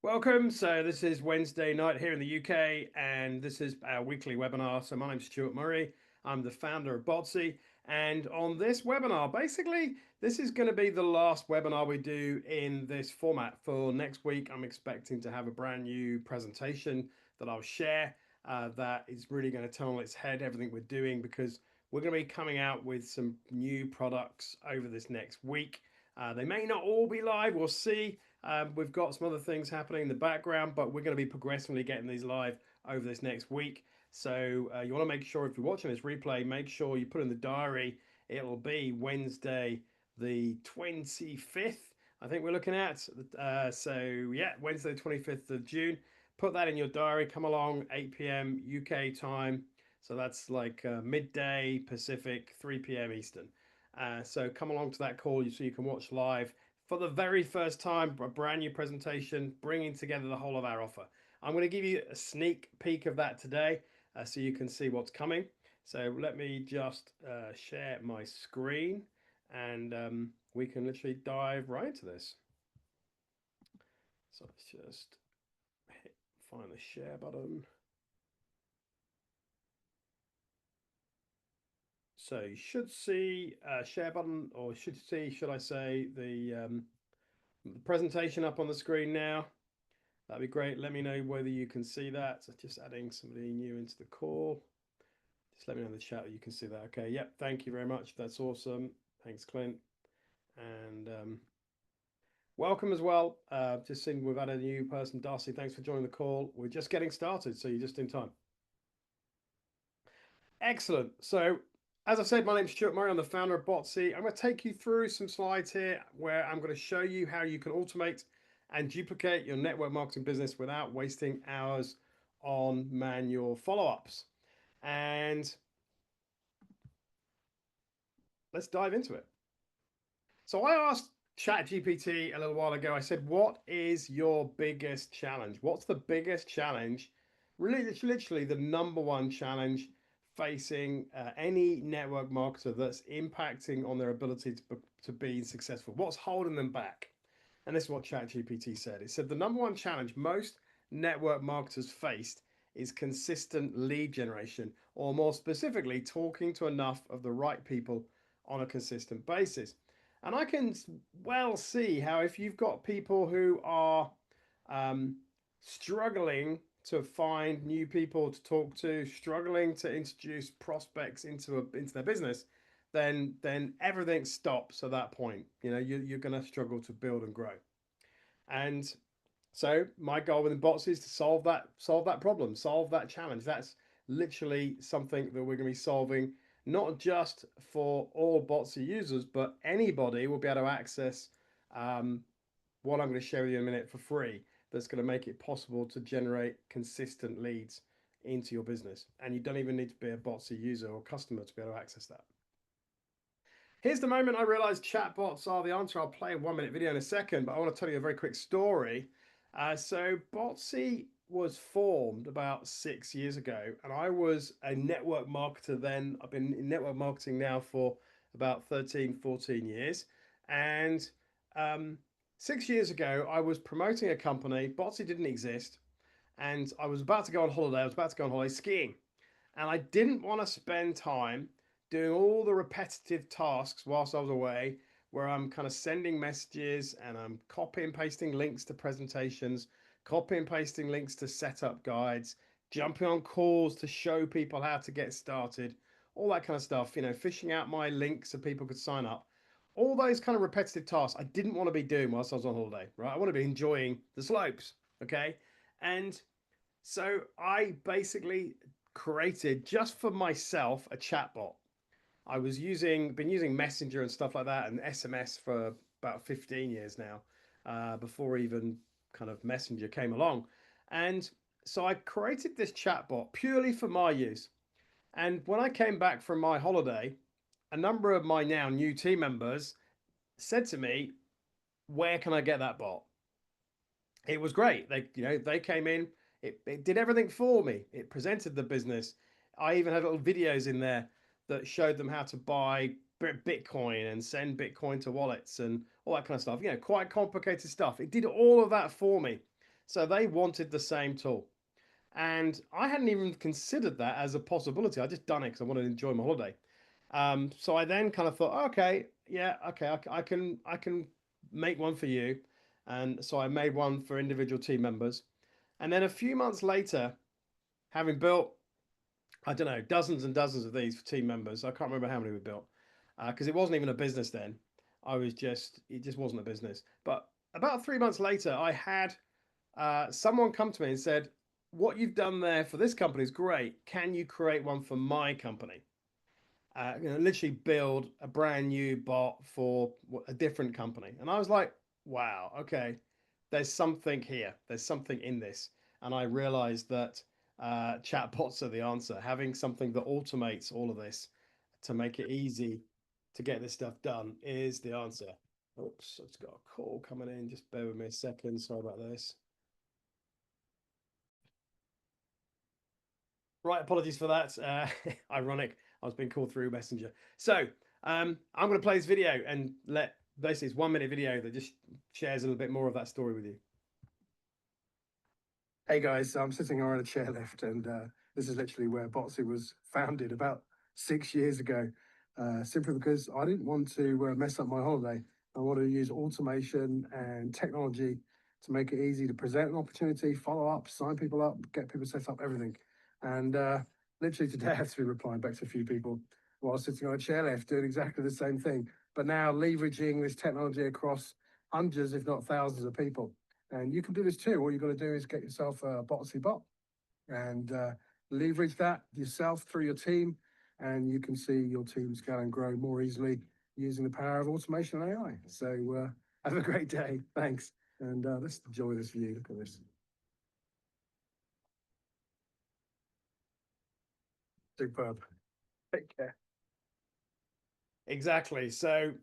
Welcome. So this is Wednesday night here in the UK, and this is our weekly webinar. So my name's Stuart Murray. I'm the founder of Botsii, and on this webinar, basically, this is going to be the last webinar we do in this format. For next week, I'm expecting to have a brand new presentation that I'll share that is really going to turn on its head everything we're doing, because we're going to be coming out with some new products over this next week. They may not all be live, we'll see. We've got some other things happening in the background, but we're going to be progressively getting these live over this next week. So you want to make sure, if you're watching this replay, make sure you put in the diary. It'll be Wednesday the 25th, I think we're looking at. So yeah, Wednesday the 25th of June. Put that in your diary. Come along, 8 p.m. UK time. So that's like midday Pacific, 3 p.m. Eastern. So come along to that call so you can watch live for the very first time, a brand new presentation, bringing together the whole of our offer. I'm going to give you a sneak peek of that today so you can see what's coming. So let me just share my screen, and we can literally dive right into this. So let's just find the share button. So you should see a share button, or should I say, the presentation up on the screen now. That'd be great. Let me know whether you can see that. So just adding somebody new into the call. Just let me know in the chat that you can see that. Okay. Yep. Thank you very much. That's awesome. Thanks, Clint. And welcome as well. Just seeing we've had a new person, Darcy. Thanks for joining the call. We're just getting started, so you're just in time. Excellent. So, as I said, my name's Stuart Murray. I'm the founder of Botsii. I'm going to take you through some slides here where I'm going to show you how you can automate and duplicate your network marketing business without wasting hours on manual follow-ups. And let's dive into it. So I asked ChatGPT a little while ago, I said, what is your biggest challenge? What's the biggest challenge? Really, it's literally the number one challenge facing any network marketer that's impacting on their ability to be successful. What's holding them back? And this is what ChatGPT said. It said the number one challenge most network marketers faced is consistent lead generation, or more specifically, talking to enough of the right people on a consistent basis. And I can well see how, if you've got people who are um, struggling to find new people to talk to, struggling to introduce prospects into their business, then everything stops at that point. You know, you're going to struggle to build and grow. And so my goal within Bots is to solve that problem, solve that challenge. That's literally something that we're going to be solving, not just for all Botsy users, but anybody will be able to access what I'm going to share with you in a minute for free. That's going to make it possible to generate consistent leads into your business, and you don't even need to be a Botsy user or customer to be able to access that. Here's the moment I realized chatbots are the answer. I'll play a 1-minute video in a second, but I want to tell you a very quick story. So Botsii was formed about 6 years ago, and I was a network marketer then. I've been in network marketing now for about 13, 14 years. And 6 years ago, I was promoting a company. Botsii didn't exist. And I was about to go on holiday. I was about to go on holiday skiing. And I didn't want to spend time doing all the repetitive tasks whilst I was away, where I'm kind of sending messages and I'm copy and pasting links to presentations, copy and pasting links to setup guides, jumping on calls to show people how to get started, all that kind of stuff, you know, fishing out my links so people could sign up. All those kind of repetitive tasks I didn't want to be doing whilst I was on holiday, right? I want to be enjoying the slopes, okay? And so I basically created, just for myself, a chatbot. I was been using Messenger and stuff like that, and SMS for about 15 years now, before even kind of Messenger came along. And so I created this chatbot purely for my use. And when I came back from my holiday, a number of my now new team members said to me, "Where can I get that bot?" It was great. They came in, it did everything for me. It presented the business. I even had little videos in there that showed them how to buy Bitcoin and send Bitcoin to wallets and all that kind of stuff. You know, quite complicated stuff. It did all of that for me. So they wanted the same tool. And I hadn't even considered that as a possibility. I just done it because I wanted to enjoy my holiday. So I then kind of thought, okay, yeah, okay, I can make one for you. And so I made one for individual team members. And then a few months later, having built, I don't know, dozens and dozens of these for team members. I can't remember how many we built because it wasn't even a business then. It just wasn't a business. But about 3 months later, I had someone come to me and said, "What you've done there for this company is great. Can you create one for my company?" Literally build a brand new bot for a different company. And I was like, "Wow, okay, there's something here. There's something in this." And I realized that chatbots are the answer. Having something that automates all of this to make it easy to get this stuff done is the answer. Oops, I've got a call coming in. Just bear with me a second. Sorry about this. Right, apologies for that. Ironic. I was being called through Messenger. So I'm going to play this video and let basically it's 1 minute video that just shares a little bit more of that story with you. Hey guys, so I'm sitting on a chairlift, and this is literally where Botsii was founded about 6 years ago. Simply because I didn't want to mess up my holiday. I wanted to use automation and technology to make it easy to present an opportunity, follow up, sign people up, get people set up, everything. And literally today, I've been replying back to a few people while sitting on a chairlift doing exactly the same thing, but now leveraging this technology across hundreds, if not thousands, of people. And you can do this too. All you've got to do is get yourself a Botsii bot and leverage that yourself through your team. And you can see your team scale and grow more easily using the power of automation and AI. So have a great day. Thanks. And let's enjoy this view. Look at this. Superb. Take care. Exactly. So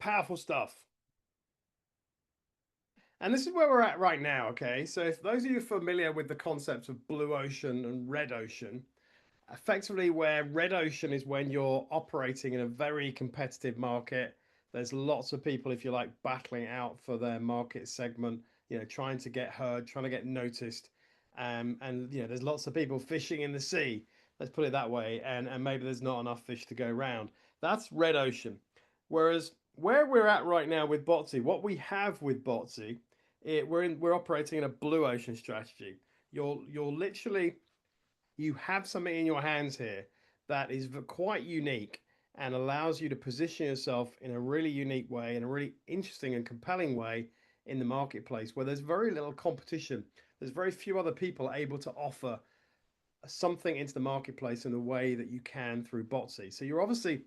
powerful stuff. And this is where we're at right now. Okay. So if those of you familiar with the concepts of blue ocean and red ocean, effectively where red ocean is when you're operating in a very competitive market. There's lots of people, if you like, battling out for their market segment, trying to get heard, trying to get noticed. And there's lots of people fishing in the sea, let's put it that way, and maybe there's not enough fish to go around. That's red ocean. Whereas where we're at right now with Botsii, what we have with Botsii, we're operating in a blue ocean strategy. You're literally, you have something in your hands here that is quite unique and allows you to position yourself in a really unique way, in a really interesting and compelling way in the marketplace where there's very little competition. There's very few other people able to offer something into the marketplace in the way that you can through Botsii. So you're obviously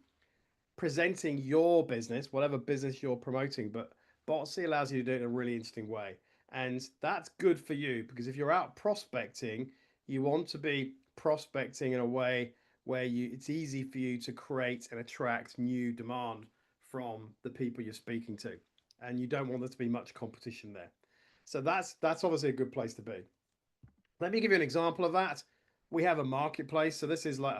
presenting your business, whatever business you're promoting, but Botsii allows you to do it in a really interesting way. And that's good for you because if you're out prospecting, you want to be prospecting in a way where it's easy for you to create and attract new demand from the people you're speaking to. And you don't want there to be much competition there. So that's obviously a good place to be. Let me give you an example of that. We have a marketplace. So this is like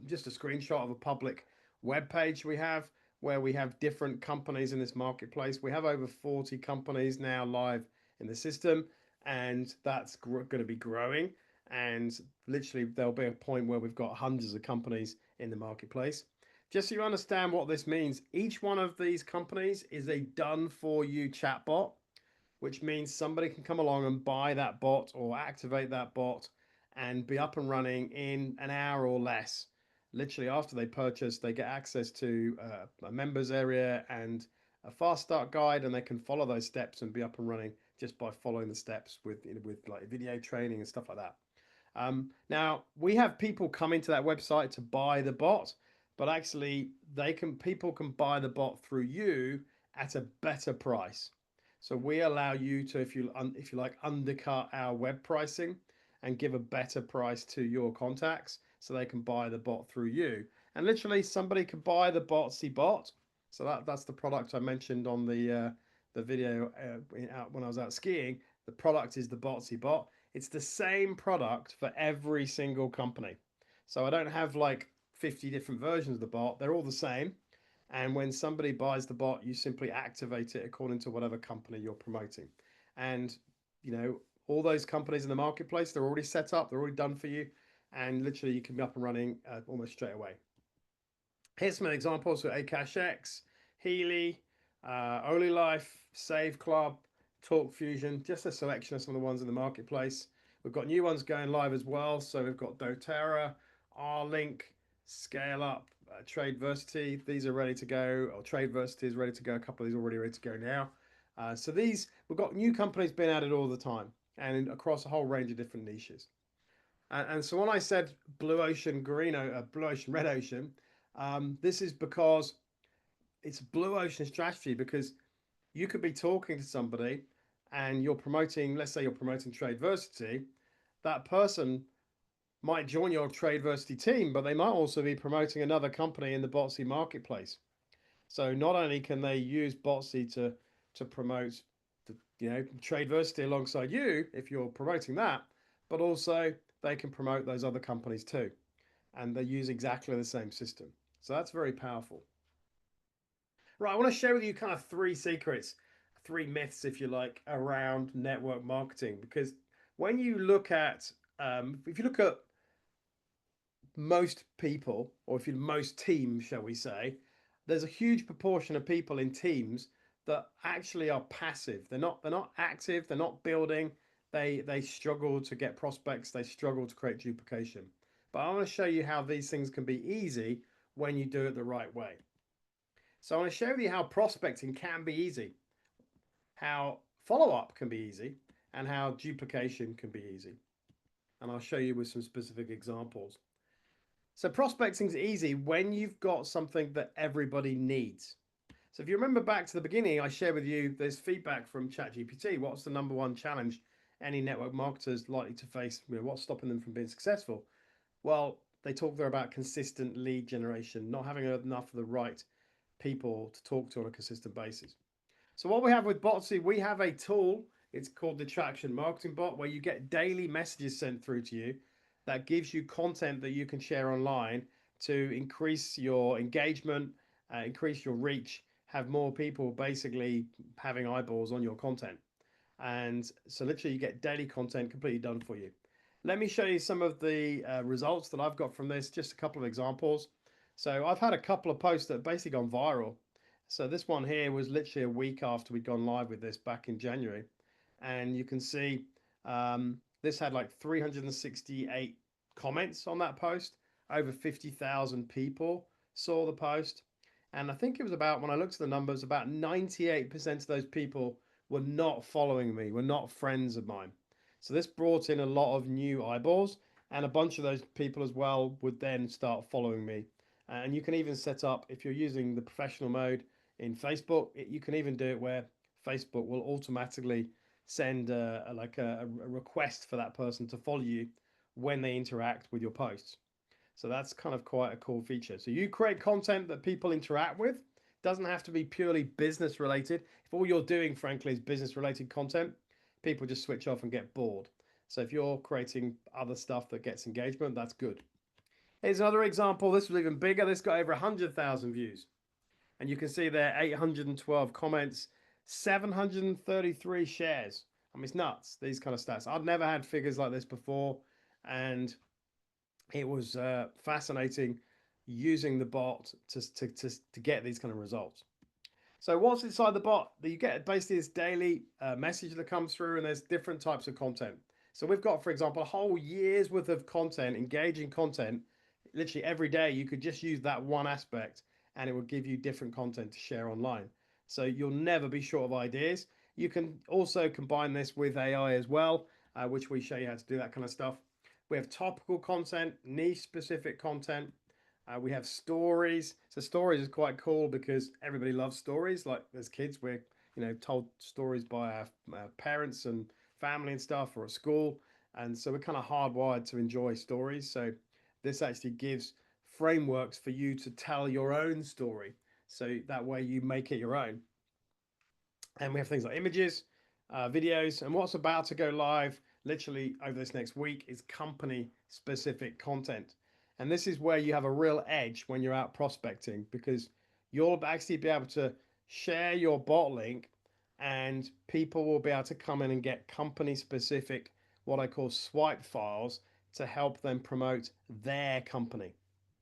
just a screenshot of a public web page we have where we have different companies in this marketplace. We have over 40 companies now live in the system, and that's going to be growing. And literally, there'll be a point where we've got hundreds of companies in the marketplace. Just so you understand what this means, each one of these companies is a done for you chatbot, which means somebody can come along and buy that bot or activate that bot and be up and running in an hour or less. Literally, after they purchase, they get access to a members area and a fast start guide, and they can follow those steps and be up and running just by following the steps with like video training and stuff like that. Now we have people coming to that website to buy the bot, but actually people can buy the bot through you at a better price. So we allow you to, if you like, undercut our web pricing and give a better price to your contacts, so they can buy the bot through you. And literally, somebody could buy the Botsii bot. So that's the product I mentioned on the video when I was out skiing. The product is the Botsii bot. It's the same product for every single company. So I don't have like 50 different versions of the bot. They're all the same. And when somebody buys the bot, you simply activate it according to whatever company you're promoting. And, all those companies in the marketplace, they're already set up, they're already done for you, and literally you can be up and running almost straight away. Here's some examples for AcashX, Healy, OnlyLife, Save Club, Talk Fusion, just a selection of some of the ones in the marketplace. We've got new ones going live as well. So we've got Doterra, R-Link, Scale Up, Tradeversity. These are ready to go, or Tradeversity is ready to go. A couple of these are already ready to go now. So these, we've got new companies being added all the time and across a whole range of different niches. And so when I said blue ocean, blue ocean, red ocean, this is because it's a blue ocean strategy, because you could be talking to somebody and you're promoting, let's say you're promoting Tradeversity. That person might join your Tradeversity team, but they might also be promoting another company in the Botsii marketplace. So not only can they use Botsii to promote the, Tradeversity alongside you if you're promoting that, but also they can promote those other companies too, and they use exactly the same system. So that's very powerful. Right, I want to share with you kind of three secrets, three myths, if you like, around network marketing. Because when you look at, if you look at most people, or if you most teams, shall we say, there's a huge proportion of people in teams that actually are passive. They're not active. They're not building. They struggle to get prospects. They struggle to create duplication. But I want to show you how these things can be easy when you do it the right way. So I want to show you how prospecting can be easy, how follow-up can be easy, and how duplication can be easy. And I'll show you with some specific examples. So prospecting is easy when you've got something that everybody needs. So if you remember back to the beginning, I shared with you there's feedback from ChatGPT. What's the number one challenge any network marketers likely to face? What's stopping them from being successful? Well, they talk there about consistent lead generation, not having enough of the right people to talk to on a consistent basis. So what we have with Botsii, we have a tool. It's called the Traction Marketing Bot, where you get daily messages sent through to you that gives you content that you can share online to increase your engagement, increase your reach, have more people basically having eyeballs on your content. And so literally you get daily content completely done for you. Let me show you some of the results that I've got from this, just a couple of examples. So I've had a couple of posts that have basically gone viral. So this one here was literally a week after we'd gone live with this back in January. And you can see this had like 368 comments on that post. Over 50,000 people saw the post. And I think it was about, when I looked at the numbers, about 98% of those people were not following me, were not friends of mine. So this brought in a lot of new eyeballs, and a bunch of those people as well would then start following me. And you can even set up, if you're using the professional mode in Facebook, you can even do it where Facebook will automatically send a request for that person to follow you when they interact with your posts. So that's kind of quite a cool feature. So you create content that people interact with. It doesn't have to be purely business related. If all you're doing, frankly, is business related content, people just switch off and get bored. So if you're creating other stuff that gets engagement, that's good. Here's another example. This was even bigger. This got over 100,000 views. And you can see there 812 comments, 733 shares. I mean, it's nuts, these kind of stats. I've never had figures like this before. And it was fascinating using the bot to get these kind of results. So what's inside the bot? You get basically this daily message that comes through, and there's different types of content. So we've got, for example, a whole year's worth of content, engaging content. Literally every day you could just use that one aspect and it will give you different content to share online. So you'll never be short of ideas. You can also combine this with AI as well, which we show you how to do that kind of stuff. We have topical content, niche specific content. We have stories. So stories is quite cool because everybody loves stories. Like as kids, we're told stories by our parents and family and stuff, or at school, and so we're kind of hardwired to enjoy stories. So this actually gives frameworks for you to tell your own story. So that way you make it your own. And we have things like images, videos, and what's about to go live literally over this next week is company specific content. And this is where you have a real edge when you're out prospecting, because you'll actually be able to share your bot link and people will be able to come in and get company specific, what I call swipe files, to help them promote their company,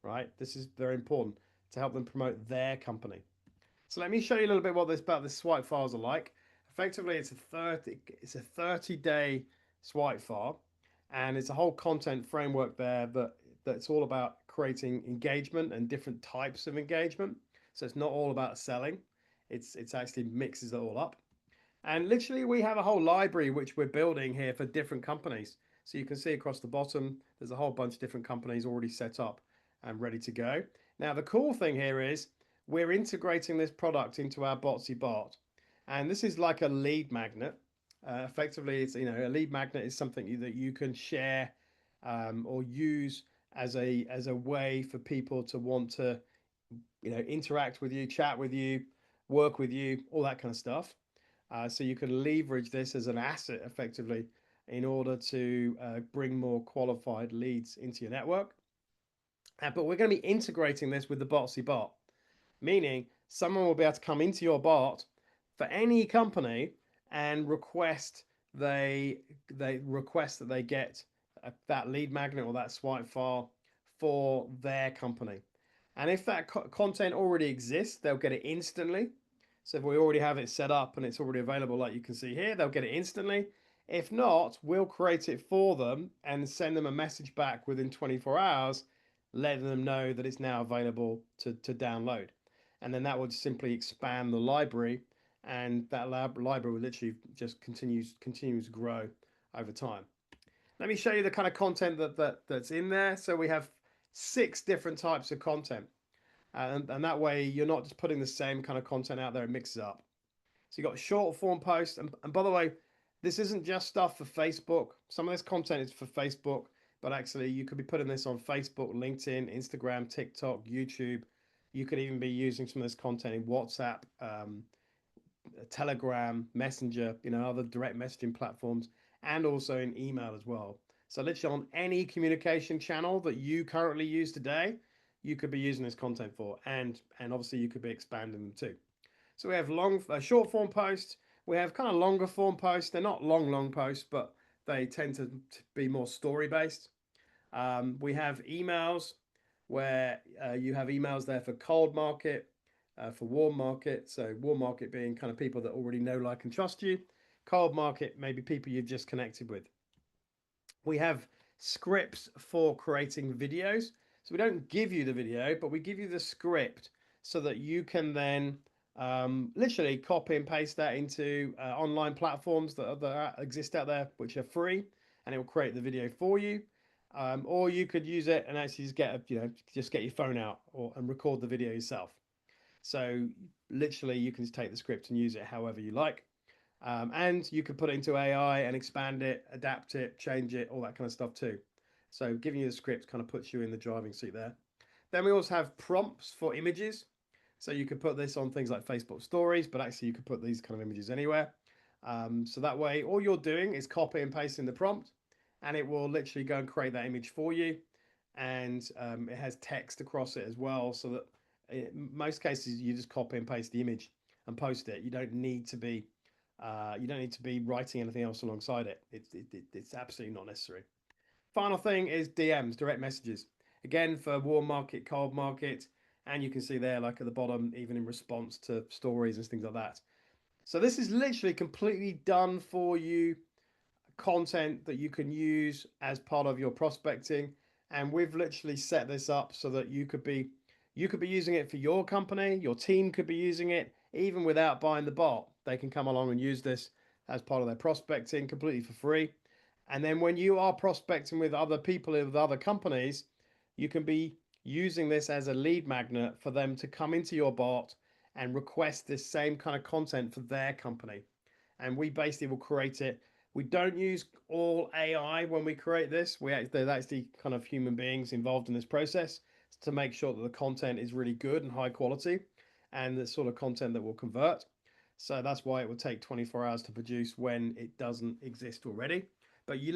right? This is very important, to help them promote their company. So let me show you a little bit what this about the swipe files are like. Effectively, it's a 30-day swipe file, and it's a whole content framework there that's all about creating engagement and different types of engagement. So it's not all about selling. It's actually mixes it all up. And literally, we have a whole library which we're building here for different companies. So you can see across the bottom, there's a whole bunch of different companies already set up and ready to go. Now, the cool thing here is we're integrating this product into our Botsii bot. And this is like a lead magnet. Effectively, it's, a lead magnet is something that you can share or use as a way for people to want to, interact with you, chat with you, work with you, all that kind of stuff. So you can leverage this as an asset effectively in order to bring more qualified leads into your network. But we're going to be integrating this with the Botsii bot, meaning someone will be able to come into your bot for any company and they request that they get that lead magnet or that swipe file for their company. And if that content already exists, they'll get it instantly. So if we already have it set up and it's already available, like you can see here, they'll get it instantly. If not, we'll create it for them and send them a message back within 24 hours, letting them know that it's now available to download. And then that would simply expand the library, and that library will literally just continues to grow over time. Let me show you the kind of content that's in there. So we have 6 different types of content. And that way you're not just putting the same kind of content out there, it mixes up. So you've got short form posts. And by the way, this isn't just stuff for Facebook. Some of this content is for Facebook, but actually you could be putting this on Facebook, LinkedIn, Instagram, TikTok, YouTube. You could even be using some of this content in WhatsApp, Telegram, Messenger, other direct messaging platforms, and also in email as well. So literally on any communication channel that you currently use today, you could be using this content for, and obviously you could be expanding them too. So we have short form posts. We have kind of longer form posts. They're not long posts, but they tend to be more story based. We have emails where you have emails there for cold market, for warm market. So warm market being kind of people that already know, like, and trust you. Cold market, maybe people you've just connected with. We have scripts for creating videos. So we don't give you the video, but we give you the script so that you can then literally copy and paste that into online platforms that exist out there, which are free, and it will create the video for you. Or you could use it and actually just get your phone out and record the video yourself. So literally, you can just take the script and use it however you like. And you can put it into AI and expand it, adapt it, change it, all that kind of stuff too. So giving you the script kind of puts you in the driving seat there. Then we also have prompts for images. So you could put this on things like Facebook stories, but actually you could put these kind of images anywhere. So that way, all you're doing is copy and pasting the prompt, and it will literally go and create that image for you. And it has text across it as well, so that in most cases you just copy and paste the image and post it. You don't need to be writing anything else alongside it. It's absolutely not necessary. Final thing is DMs, direct messages. Again, for warm market, cold market, and you can see there, like at the bottom, even in response to stories and things like that. So this is literally completely done for you content that you can use as part of your prospecting. And we've literally set this up so that you could be using it for your company, your team could be using it even without buying the bot. They can come along and use this as part of their prospecting completely for free. And then when you are prospecting with other people, with other companies, you can be using this as a lead magnet for them to come into your bot and request this same kind of content for their company. And we basically will create it. We don't use all AI when we create this. There's actually kind of human beings involved in this process to make sure that the content is really good and high quality, and the sort of content that will convert. So that's why it will take 24 hours to produce when it doesn't exist already. But you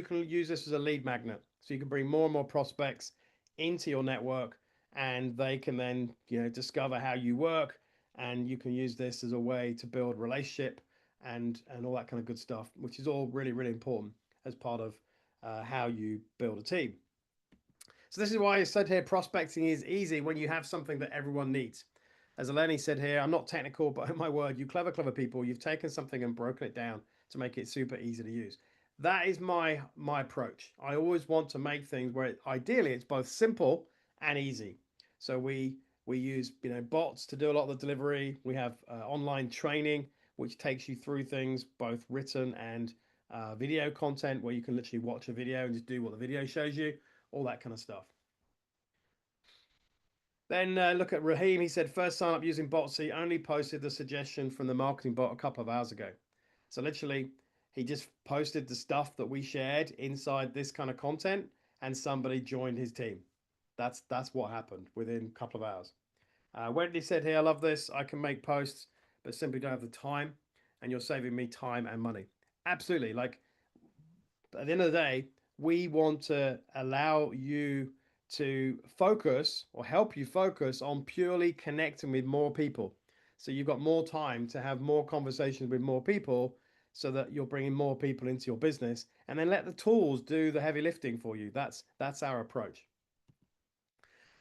can use this as a lead magnet. So you can bring more and more prospects into your network, and they can then discover how you work, and you can use this as a way to build relationship and all that kind of good stuff, which is all really, really important as part of how you build a team. So this is why I said here, prospecting is easy when you have something that everyone needs. As Eleni said here, I'm not technical, but my word, you clever people, you've taken something and broken it down to make it super easy to use. That is my approach. I always want to make things where ideally it's both simple and easy. So we use bots to do a lot of the delivery. We have online training which takes you through things both written and video content where you can literally watch a video and just do what the video shows you, all that kind of stuff. Then look at Raheem. He said, first sign up using Botsii, only posted the suggestion from the marketing bot a couple of hours ago. So literally, he just posted the stuff that we shared inside this kind of content, and somebody joined his team. That's what happened within a couple of hours. Wendy said here, I love this. I can make posts, but simply don't have the time, and you're saving me time and money. Absolutely. Like, at the end of the day, we want to allow you to focus or help you focus on purely connecting with more people. So you've got more time to have more conversations with more people so that you're bringing more people into your business, and then let the tools do the heavy lifting for you. That's our approach.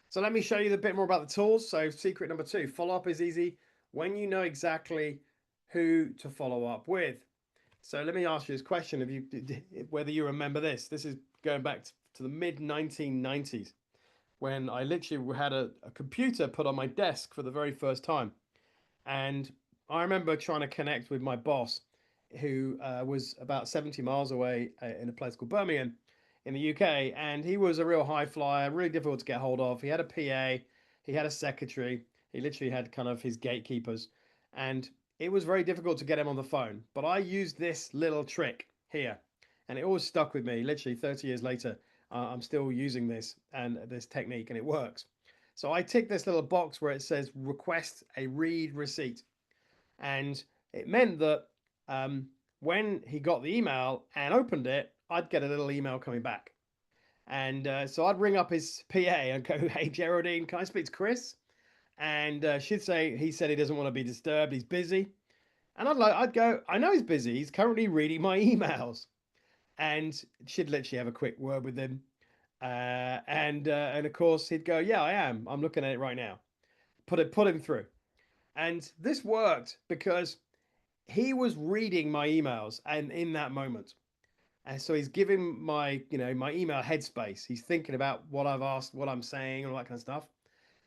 So let me show you a bit more about the tools. So secret number 2, follow up is easy when you know exactly who to follow up with. So let me ask you this question: whether you remember this? This is going back to the mid 1990s when I literally had a computer put on my desk for the very first time, and I remember trying to connect with my boss, who was about 70 miles away in a place called Birmingham in the UK, and he was a real high flyer, really difficult to get hold of. He had a PA, he had a secretary, he literally had kind of his gatekeepers, and it was very difficult to get him on the phone. But I used this little trick here, and it always stuck with me. Literally 30 years later, I'm still using this and this technique, and it works. So I tick this little box where it says request a read receipt, and it meant that when he got the email and opened it, I'd get a little email coming back. And so I'd ring up his PA and go, hey, Geraldine, can I speak to Chris? And she'd say, he said he doesn't want to be disturbed, he's busy. And I'd go, I know he's busy, he's currently reading my emails. And she'd literally have a quick word with him. And of course he'd go, yeah, I am. I'm looking at it right now. Put him through. And this worked because he was reading my emails and in that moment. And so he's giving my email headspace. He's thinking about what I've asked, what I'm saying, all that kind of stuff.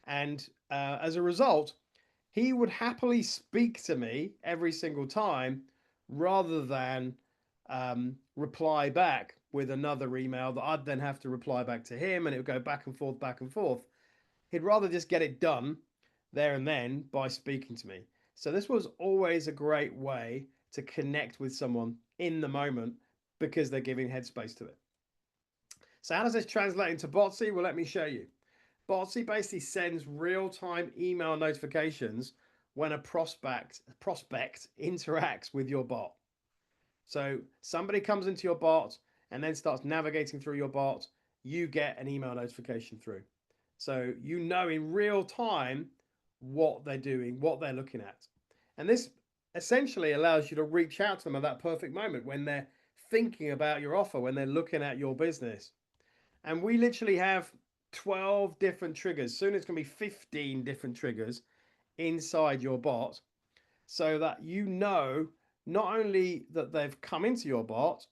And as a result, he would happily speak to me every single time rather than reply back with another email that I'd then have to reply back to him, and it would go back and forth, back and forth. He'd rather just get it done there and then by speaking to me. So this was always a great way to connect with someone in the moment because they're giving headspace to it. So how does this translate into Botsii? Well, let me show you. Botsii basically sends real-time email notifications when a prospect interacts with your bot. So somebody comes into your bot and then starts navigating through your bot, you get an email notification through. So you know in real time what they're doing, what they're looking at. And this essentially allows you to reach out to them at that perfect moment when they're thinking about your offer, when they're looking at your business. And we literally have 12 different triggers. Soon it's going to be 15 different triggers inside your bot so that you know not only that they've come into your bot,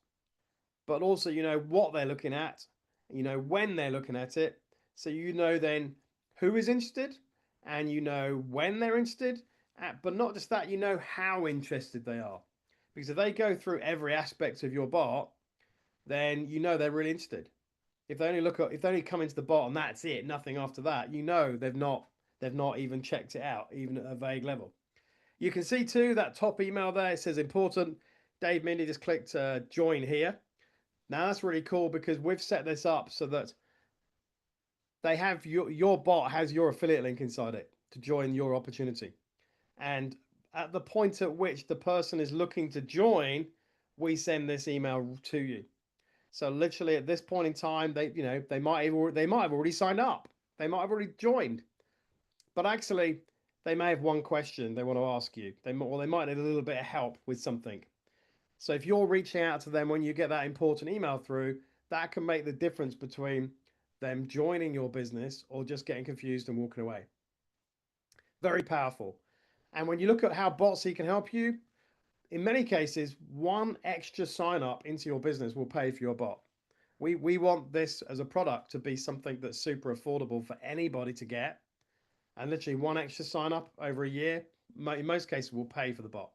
but also you know what they're looking at, you know when they're looking at it. So you know then who is interested and you know when they're interested, but not just that, you know how interested they are. Because if they go through every aspect of your bot, then you know they're really interested. If they only come into the bot and that's it, nothing after that, you know they've not even checked it out, even at a vague level. You can see too that top email there, it says important. Dave Mindy just clicked join here. Now that's really cool because we've set this up so that they have your bot has your affiliate link inside it to join your opportunity. And at the point at which the person is looking to join, we send this email to you. So literally at this point in time, they might have already signed up. They might have already joined. But actually, they may have one question they want to ask you. They might need a little bit of help with something. So if you're reaching out to them when you get that important email through, that can make the difference between them joining your business or just getting confused and walking away. Very powerful. And when you look at how Botsii can help you, in many cases, one extra sign up into your business will pay for your bot. We want this as a product to be something that's super affordable for anybody to get. And literally one extra sign up over a year, in most cases, will pay for the bot.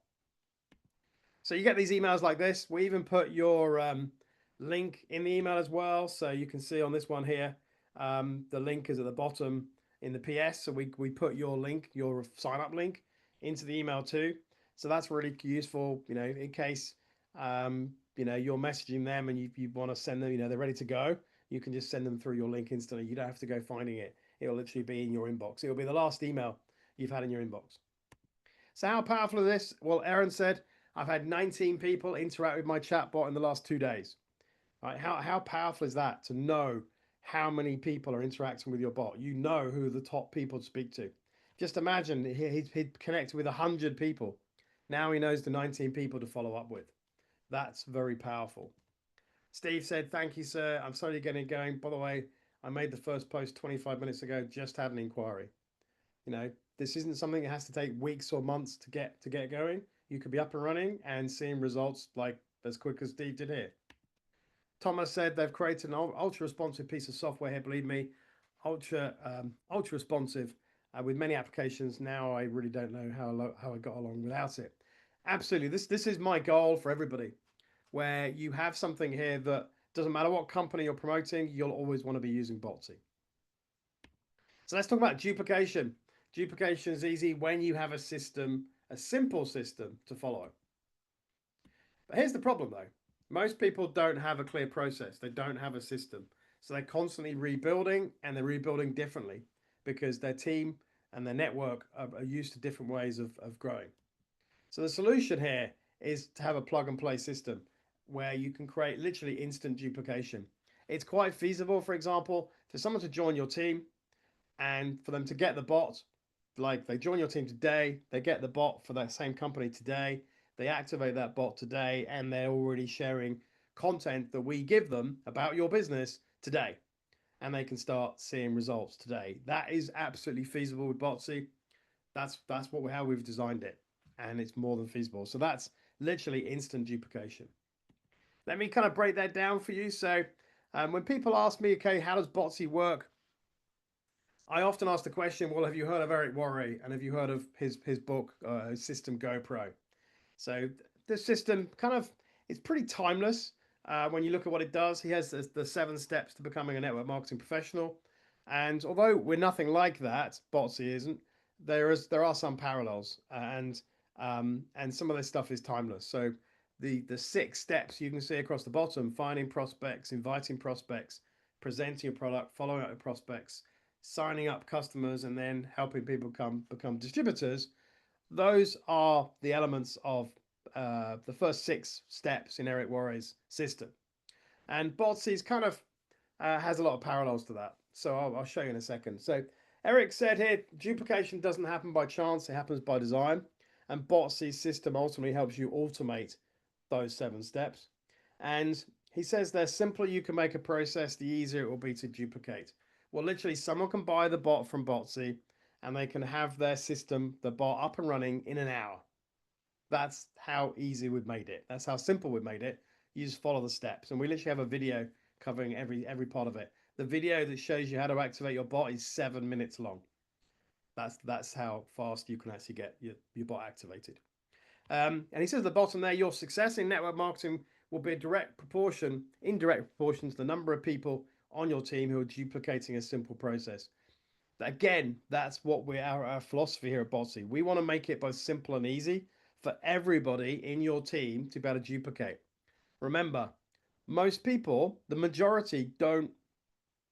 So you get these emails like this. We even put your link in the email as well. So you can see on this one here, the link is at the bottom in the PS. So we put your link, your sign up link into the email too. So that's really useful, in case, you're messaging them and you want to send them, they're ready to go. You can just send them through your link instantly. You don't have to go finding it. It'll literally be in your inbox. It'll be the last email you've had in your inbox. So how powerful is this? Well, Aaron said, I've had 19 people interact with my chatbot in the last 2 days. Right? How powerful is that to know how many people are interacting with your bot? You know who the top people to speak to. Just imagine he'd connected with 100 people. Now he knows the 19 people to follow up with. That's very powerful. Steve said, thank you, sir. I'm sorry you're getting going. By the way, I made the first post 25 minutes ago, just had an inquiry. This isn't something that has to take weeks or months to get going. You could be up and running and seeing results like as quick as Steve did here. Thomas said they've created an ultra responsive piece of software here. Believe me, ultra responsive with many applications. Now I really don't know how I got along without it. Absolutely, this is my goal for everybody, where you have something here that doesn't matter what company you're promoting, you'll always want to be using Botsii. So let's talk about duplication. Duplication is easy when you have a system, a simple system to follow. But here's the problem though. Most people don't have a clear process. They don't have a system. So they're constantly rebuilding, and they're rebuilding differently because their team and their network are used to different ways of growing. So the solution here is to have a plug and play system where you can create literally instant duplication. It's quite feasible, for example, for someone to join your team and for them to get the bot, like they join your team today, they get the bot for that same company today, they activate that bot today, and they're already sharing content that we give them about your business today, and they can start seeing results today. That is absolutely feasible with Botsii. That's how we've designed it, and it's more than feasible. So that's literally instant duplication. Let me kind of break that down for you. So when people ask me, okay, how does Botsii work? I often ask the question, well, have you heard of Eric Worre, and have you heard of his book, his system GoPro? So this system it's pretty timeless when you look at what it does. He has the 7 steps to becoming a network marketing professional. And although we're nothing like that, Botsii isn't, there are some parallels, and some of this stuff is timeless. So the 6 steps you can see across the bottom: finding prospects, inviting prospects, presenting your product, following up with prospects, signing up customers, and then helping people become distributors. Those are the elements of the first 6 steps in Eric Worre's system. And Botsii's kind of has a lot of parallels to that. So I'll show you in a second. So Eric said here, duplication doesn't happen by chance, it happens by design. And Botsii's system ultimately helps you automate those 7 steps. And he says the simpler you can make a process, the easier it will be to duplicate. Well, literally, someone can buy the bot from Botsii, and they can have their system, the bot, up and running in an hour. That's how easy we've made it. That's how simple we've made it. You just follow the steps, and we literally have a video covering every part of it. The video that shows you how to activate your bot is 7 minutes long. That's how fast you can actually get your bot activated. And he says at the bottom there, your success in network marketing will be a indirect proportion to the number of people on your team who are duplicating a simple process. Again, that's what our philosophy here at Botsii. We want to make it both simple and easy for everybody in your team to be able to duplicate. Remember, most people, the majority, don't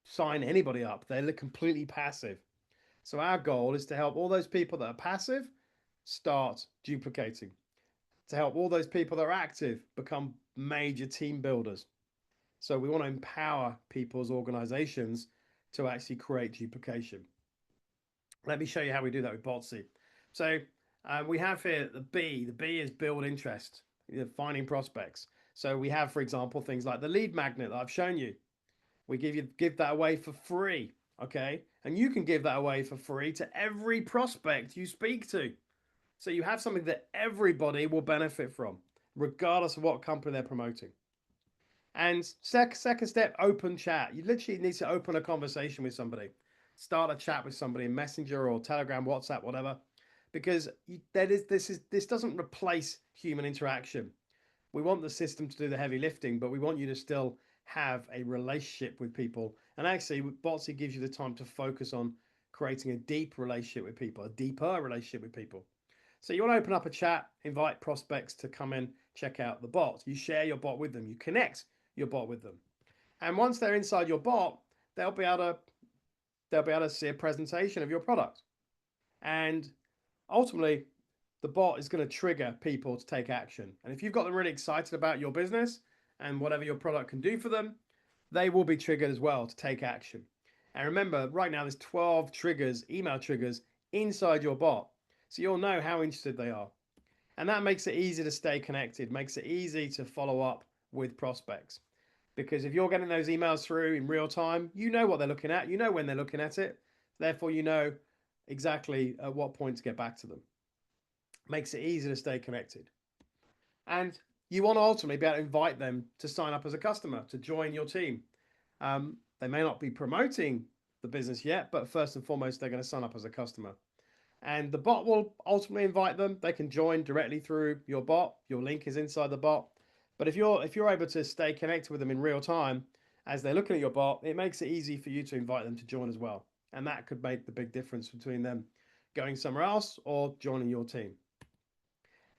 sign anybody up. They're completely passive. So our goal is to help all those people that are passive start duplicating, to help all those people that are active become major team builders. So we want to empower people's organizations to actually create duplication. Let me show you how we do that with Botsii. So we have here the B. The B is build interest, finding prospects. So we have, for example, things like the lead magnet that I've shown you. We give that away for free, okay? And you can give that away for free to every prospect you speak to. So you have something that everybody will benefit from, regardless of what company they're promoting. And second step, open chat. You literally need to open a conversation with somebody. Start a chat with somebody in Messenger or Telegram, WhatsApp, whatever, because this doesn't replace human interaction. We want the system to do the heavy lifting, but we want you to still have a relationship with people. And actually, Botsii gives you the time to focus on creating a deep relationship with people, a deeper relationship with people. So you want to open up a chat, invite prospects to come in, check out the bot. You share your bot with them, you connect your bot with them. And once they're inside your bot, they'll be able to see a presentation of your product. And ultimately, the bot is going to trigger people to take action. And if you've got them really excited about your business and whatever your product can do for them, they will be triggered as well to take action. And remember, right now there's 12 triggers, email triggers inside your bot. So you'll know how interested they are. And that makes it easy to stay connected, makes it easy to follow up with prospects. Because if you're getting those emails through in real time, you know what they're looking at, you know when they're looking at it. Therefore, you know exactly at what point to get back to them. Makes it easy to stay connected. And you want to ultimately be able to invite them to sign up as a customer, to join your team. They may not be promoting the business yet, but first and foremost, they're going to sign up as a customer. And the bot will ultimately invite them. They can join directly through your bot. Your link is inside the bot. But if you're able to stay connected with them in real time as they're looking at your bot, it makes it easy for you to invite them to join as well. And that could make the big difference between them going somewhere else or joining your team.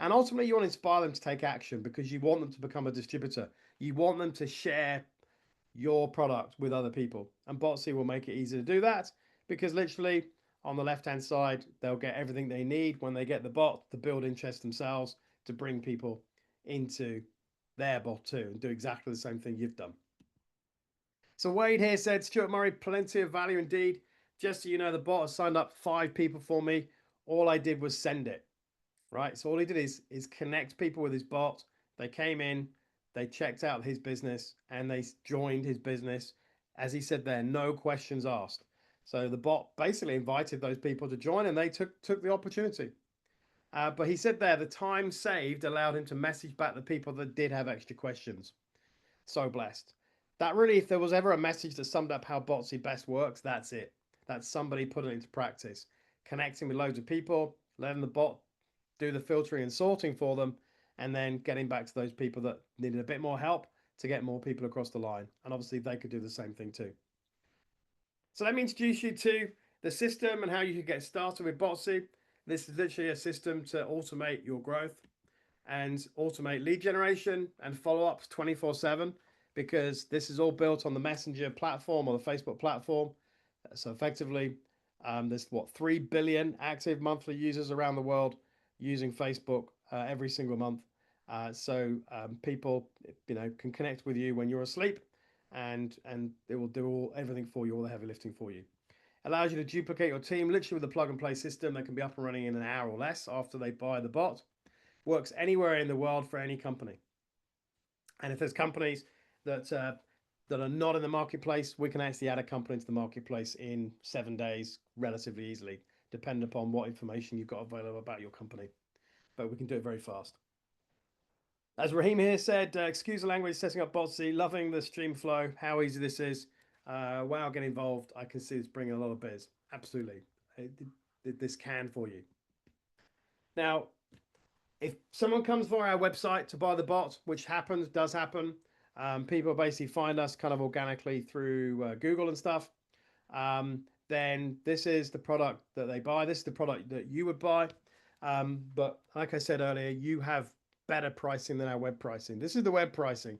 And ultimately, you want to inspire them to take action because you want them to become a distributor. You want them to share your product with other people. And Botsii will make it easy to do that because literally on the left-hand side, they'll get everything they need when they get the bot to build interest themselves to bring people into their bot too and do exactly the same thing you've done. So Wade here said, Stuart Murray, plenty of value indeed. Just so you know, the bot has signed up 5 people for me. All I did was send it. Right, so all he did is connect people with his bot. They came in, they checked out his business, and they joined his business. As he said there, no questions asked. So the bot basically invited those people to join, and they took the opportunity. But he said there, the time saved allowed him to message back the people that did have extra questions. So blessed. That really, if there was ever a message that summed up how Botsii best works, that's it. That's somebody putting it into practice, connecting with loads of people, letting the bot do the filtering and sorting for them, and then getting back to those people that needed a bit more help to get more people across the line. And obviously they could do the same thing too. So let me introduce you to the system and how you can get started with Botsii. This is literally a system to automate your growth and automate lead generation and follow-ups 24/7 because this is all built on the Messenger platform or the Facebook platform. So effectively, there's 3 billion active monthly users around the world using Facebook every single month. So people, can connect with you when you're asleep, and it will do everything for you, all the heavy lifting for you. Allows you to duplicate your team literally with a plug and play system that can be up and running in an hour or less after they buy the bot. Works anywhere in the world for any company. And if there's companies that are not in the marketplace, we can actually add a company to the marketplace in 7 days relatively easily, depending upon what information you've got available about your company. But we can do it very fast. As Raheem here said, excuse the language, setting up Botsii, loving the stream flow, how easy this is. Wow, get involved. I can see it's bringing a lot of biz. Absolutely. This can for you. Now, if someone comes via our website to buy the bot, which does happen, people basically find us kind of organically through Google and stuff, then this is the product that they buy. This is the product that you would buy. But like I said earlier, you have better pricing than our web pricing. This is the web pricing.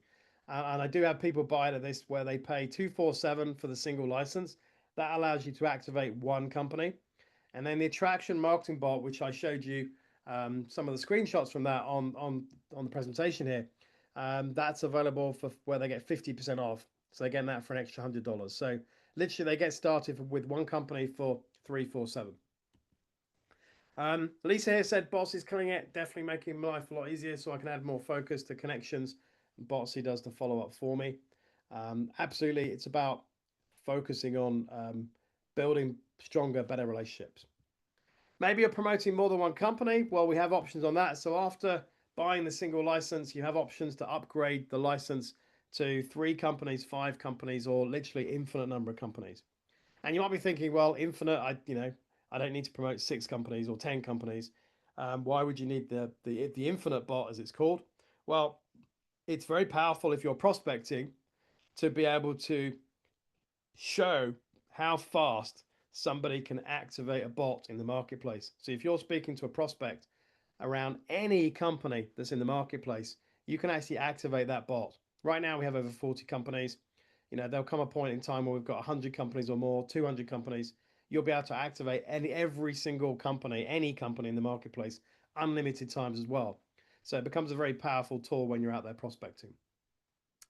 And I do have people buy it at this where they pay $247 for the single license. That allows you to activate one company. And then the attraction marketing bot, which I showed you some of the screenshots from that on the presentation here, that's available for where they get 50% off. So they're getting that for an extra $100. So literally they get started with one company for $347. Lisa here said Bots is killing it, definitely making life a lot easier so I can add more focus to connections. Botsii does the follow up for me. Absolutely, it's about focusing on building stronger, better relationships. Maybe you're promoting more than one company. Well, we have options on that. So after buying the single license, you have options to upgrade the license to 3 companies, 5 companies, or literally infinite number of companies. And you might be thinking, well, infinite, I don't need to promote 6 companies or 10 companies. Why would you need the infinite bot, as it's called? Well, it's very powerful if you're prospecting to be able to show how fast somebody can activate a bot in the marketplace. So if you're speaking to a prospect around any company that's in the marketplace, you can actually activate that bot. Right now we have over 40 companies. There'll come a point in time where we've got 100 companies or more, 200 companies. You'll be able to activate every single company, any company in the marketplace, unlimited times as well. So it becomes a very powerful tool when you're out there prospecting.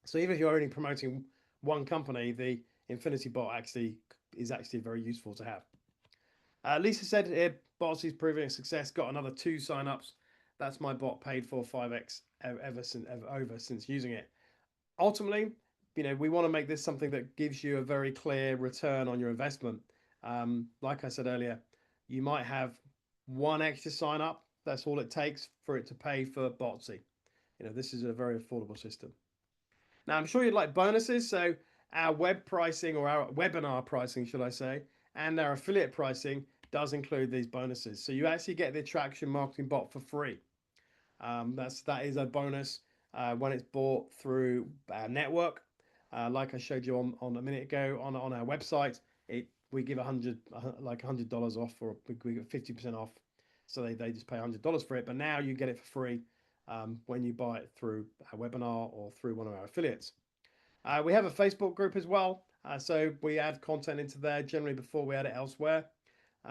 So even if you're only promoting one company, the Infinity bot is actually very useful to have. Lisa said here, Bots is proving a success. Got another 2 signups. That's my bot paid for 5x over since using it. Ultimately, we want to make this something that gives you a very clear return on your investment. Like I said earlier, you might have 1 extra sign up. That's all it takes for it to pay for Botsii. This is a very affordable system. Now, I'm sure you'd like bonuses. So our web pricing, or our webinar pricing, should I say, and our affiliate pricing does include these bonuses. So you actually get the attraction marketing bot for free. That is a bonus when it's bought through our network. Like I showed you on a minute ago on our website, we give $100 off, or we get 50% off. So they just pay $100 for it. But now you get it for free when you buy it through a webinar or through one of our affiliates. We have a Facebook group as well. So we add content into there generally before we add it elsewhere.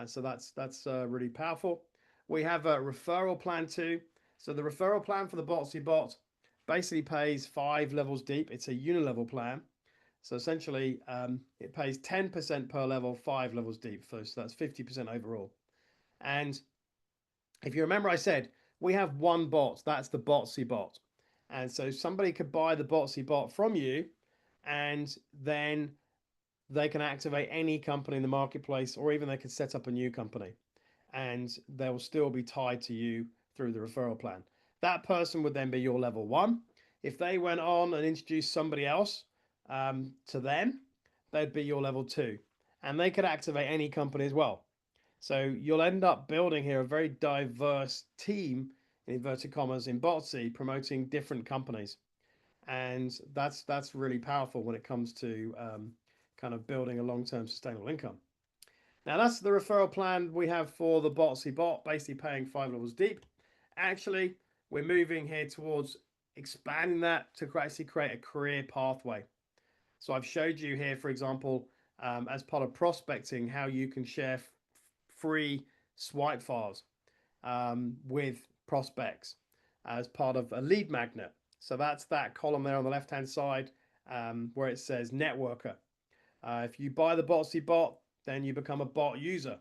So that's really powerful. We have a referral plan too. So the referral plan for the Botsii bot basically pays 5 levels deep. It's a unilevel plan. So essentially, it pays 10% per level, 5 levels deep. So that's 50% overall. And if you remember, I said we have one bot. That's the Botsii bot. And so somebody could buy the Botsii bot from you, and then they can activate any company in the marketplace, or even they could set up a new company, and they'll still be tied to you through the referral plan. That person would then be your level 1. If they went on and introduced somebody else to them, they'd be your level 2, and they could activate any company as well. So you'll end up building here a very diverse team, in inverted commas, in Botsii, promoting different companies. And that's really powerful when it comes to kind of building a long-term sustainable income. Now that's the referral plan we have for the Botsii bot, basically paying 5 levels deep. Actually, we're moving here towards expanding that to actually create a career pathway. So I've showed you here, for example, as part of prospecting, how you can share free swipe files with prospects as part of a lead magnet. So that's that column there on the left-hand side where it says networker. If you buy the Botsii bot, then you become a bot user.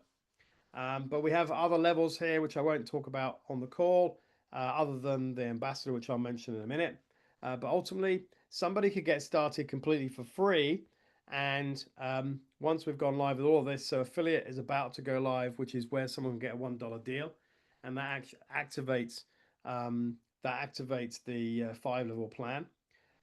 But we have other levels here, which I won't talk about on the call, other than the ambassador, which I'll mention in a minute. But ultimately, somebody could get started completely for free. And once we've gone live with all of this, so affiliate is about to go live, which is where someone can get a $1 deal, and that activates the 5 level plan.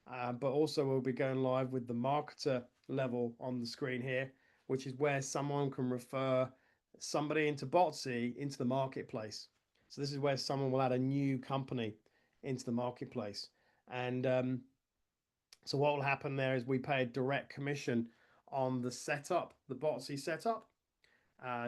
But also we'll be going live with the marketer level on the screen here, which is where someone can refer somebody into Botsii into the marketplace. So this is where someone will add a new company into the marketplace. And so what will happen there is we pay a direct commission on the setup, the Botsii setup.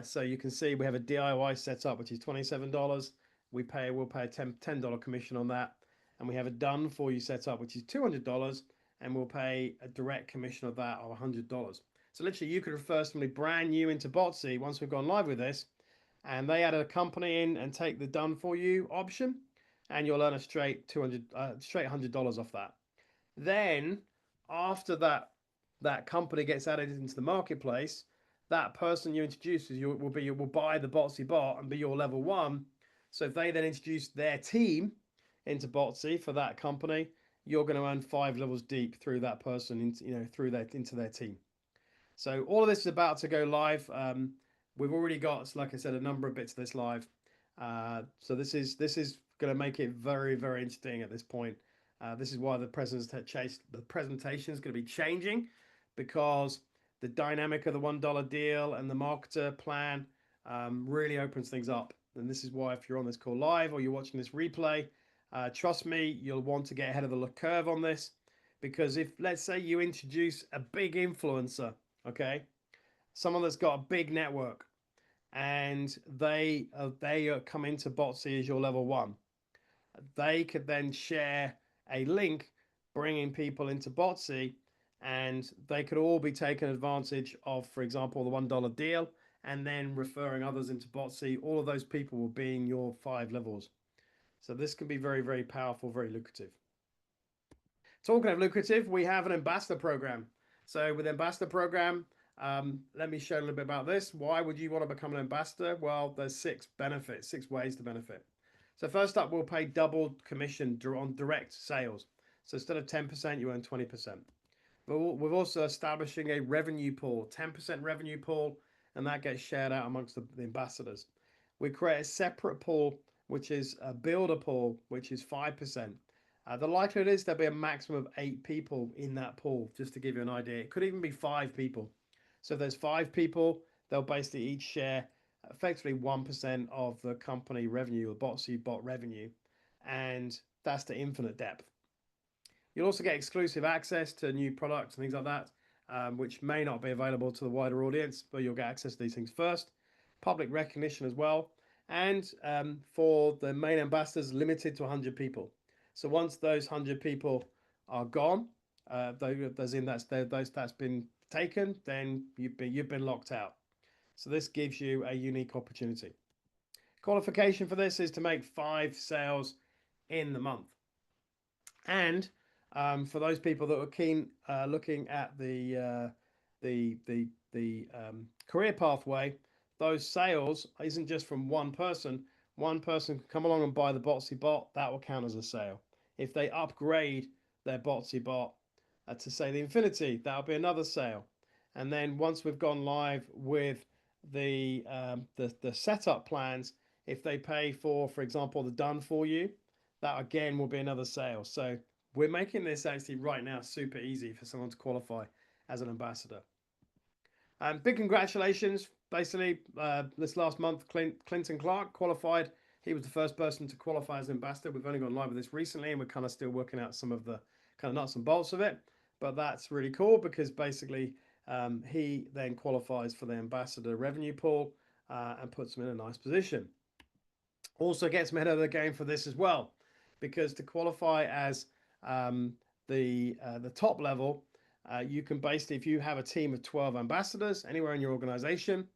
So you can see we have a DIY setup, which is $27. We'll pay a $10 commission on that. And we have a done for you setup, which is $200, and we'll pay a direct commission of that of $100. So literally you could refer somebody brand new into Botsii once we've gone live with this, and they add a company in and take the done for you option, and you'll earn a straight $100 off that. Then after that company gets added into the marketplace, that person you introduce will buy the Botsii bot and be your level 1. So if they then introduce their team into Botsii for that company, you're going to earn 5 levels deep through that person into their team. So all of this is about to go live. We've already got, like I said, a number of bits of this live. So this is going to make it very, very interesting at this point. This is why the presentation is going to be changing, because the dynamic of the $1 deal and the marketer plan really opens things up. And this is why, if you're on this call live or you're watching this replay, trust me, you'll want to get ahead of the curve on this, because if, let's say, you introduce a big influencer, okay, someone that's got a big network, and they come into Botsii as your level 1, they could then share a link bringing people into Botsii, and they could all be taken advantage of, for example, the $1 deal, and then referring others into Botsii. All of those people will be in your 5 levels. So this can be very, very powerful, very lucrative. Talking of lucrative, we have an ambassador program. So with the ambassador program, let me show you a little bit about this. Why would you want to become an ambassador? Well, there's 6 benefits, 6 ways to benefit. So first up, we'll pay double commission on direct sales. So instead of 10%, you earn 20%. But we're also establishing a revenue pool, 10% revenue pool, and that gets shared out amongst the ambassadors. We create a separate pool, which is a builder pool, which is 5%. The likelihood is there'll be a maximum of 8 people in that pool, just to give you an idea. It could even be 5 people. So if there's 5 people, they'll basically each share effectively 1% of the company revenue, or Botsii bot revenue, and that's to infinite depth. You'll also get exclusive access to new products and things like that, which may not be available to the wider audience, but you'll get access to these things first. Public recognition as well, and for the main ambassadors, limited to 100 people. So once those 100 people are gone, that's been taken, then you've been locked out. So this gives you a unique opportunity. Qualification for this is to make 5 sales in the month. And for those people that are keen looking at the career pathway, those sales isn't just from one person. One person can come along and buy the Botsii bot. That will count as a sale. If they upgrade their Botsii bot to, say, the Infinity, that'll be another sale. And then once we've gone live with the setup plans, if they pay for example, the done for you, that again will be another sale. So we're making this actually right now super easy for someone to qualify as an ambassador. Big congratulations. Basically, this last month, Clinton Clark qualified. He was the first person to qualify as an ambassador. We've only gone live with this recently, and we're kind of still working out some of the kind of nuts and bolts of it. But that's really cool, because basically he then qualifies for the ambassador revenue pool and puts him in a nice position. Also gets him ahead of the game for this as well, because to qualify as the top level, you can basically, if you have a team of 12 ambassadors anywhere in your organization,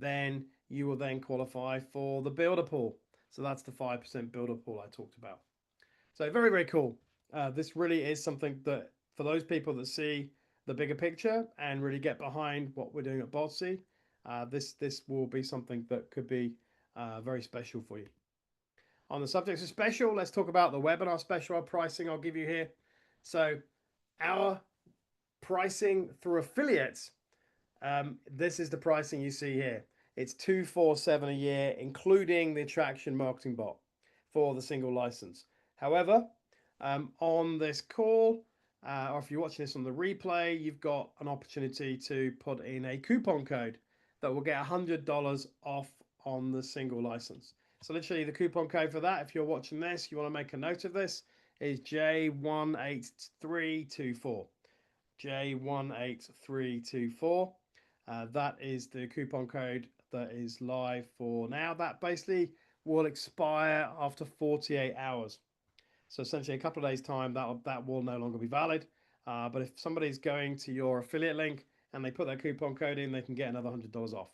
then you will then qualify for the builder pool. So that's the 5% builder pool I talked about. So very, very cool. This really is something that, for those people that see the bigger picture and really get behind what we're doing at Botsii, this will be something that could be very special for you. On the subject of special, let's talk about the webinar special pricing I'll give you here. So our pricing through affiliates, this is the pricing you see here. It's $247 a year, including the attraction marketing bot for the single license. However, on this call, or if you're watching this on the replay, you've got an opportunity to put in a coupon code that will get $100 off on the single license. So literally the coupon code for that, if you're watching this, you want to make a note of this, is J18324. J18324. That is the coupon code that is live for now. That basically will expire after 48 hours. So essentially a couple of days time, that will no longer be valid. But if somebody's going to your affiliate link and they put their coupon code in, they can get another $100 off.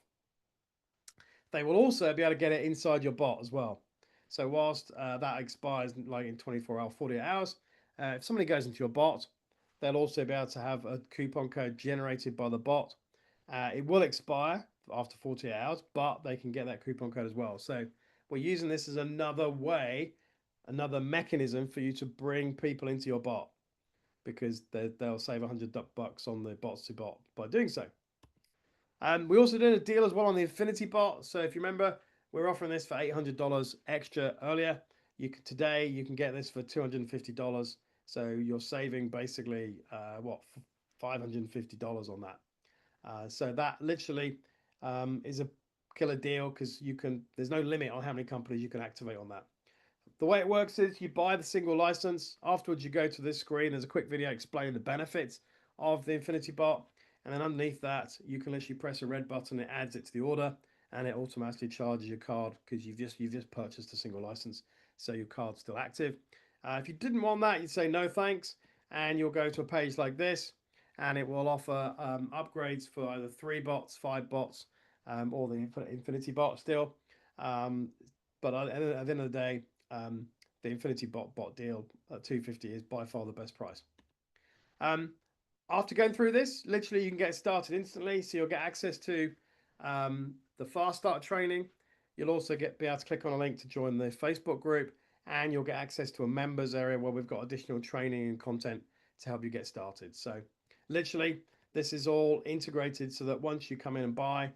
They will also be able to get it inside your bot as well. So whilst that expires like in 24 hours, 48 hours, if somebody goes into your bot, they'll also be able to have a coupon code generated by the bot It will expire after 48 hours, but they can get that coupon code as well. So we're using this as another way, another mechanism for you to bring people into your bot, because they'll save $100 on the Botsii bot by doing so. We also did a deal as well on the Infinity bot. So if you remember, we're offering this for $800 extra earlier. Today you can get this for $250. So you're saving basically $550 on that. So that literally is a killer deal, because there's no limit on how many companies you can activate on that. The way it works is you buy the single license. Afterwards, you go to this screen. There's a quick video explaining the benefits of the Infinity bot. And then underneath that, you can literally press a red button. It adds it to the order, and it automatically charges your card, because you've just purchased a single license. So your card's still active. If you didn't want that, you'd say no thanks. And you'll go to a page like this, and it will offer upgrades for either 3 bots, 5 bots, or the Infinity bot still. But at the end of the day, the Infinity bot deal at $250 is by far the best price. After going through this, literally you can get started instantly. So you'll get access to the fast start training. You'll also be able to click on a link to join the Facebook group, and you'll get access to a members area where we've got additional training and content to help you get started. So literally, this is all integrated so that once you come in and buy,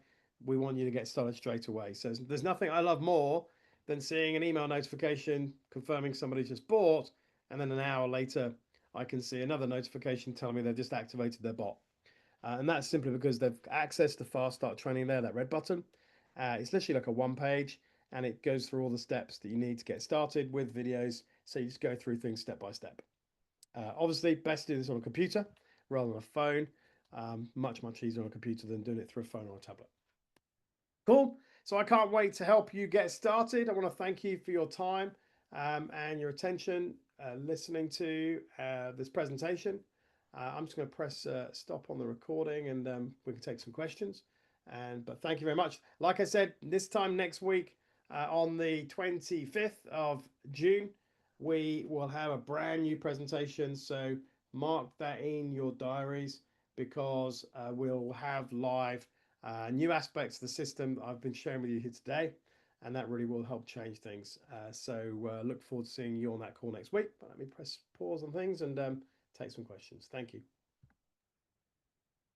we want you to get started straight away. So there's nothing I love more than seeing an email notification confirming somebody just bought, and then an hour later, I can see another notification telling me they've just activated their bot. And that's simply because they've accessed the fast start training there, that red button. It's literally like a one page, and it goes through all the steps that you need to get started with videos. So you just go through things step by step. Obviously, best to do this on a computer rather than a phone. Much easier on a computer than doing it through a phone or a tablet. Cool. So I can't wait to help you get started. I want to thank you for your time and your attention listening to this presentation. I'm just going to press stop on the recording, and we can take some questions. But thank you very much. Like I said, this time next week on the 25th of June, we will have a brand new presentation. So mark that in your diaries, because we'll have live new aspects of the system I've been sharing with you here today, and that really will help change things. So look forward to seeing you on that call next week. But let me press pause on things and take some questions. Thank you.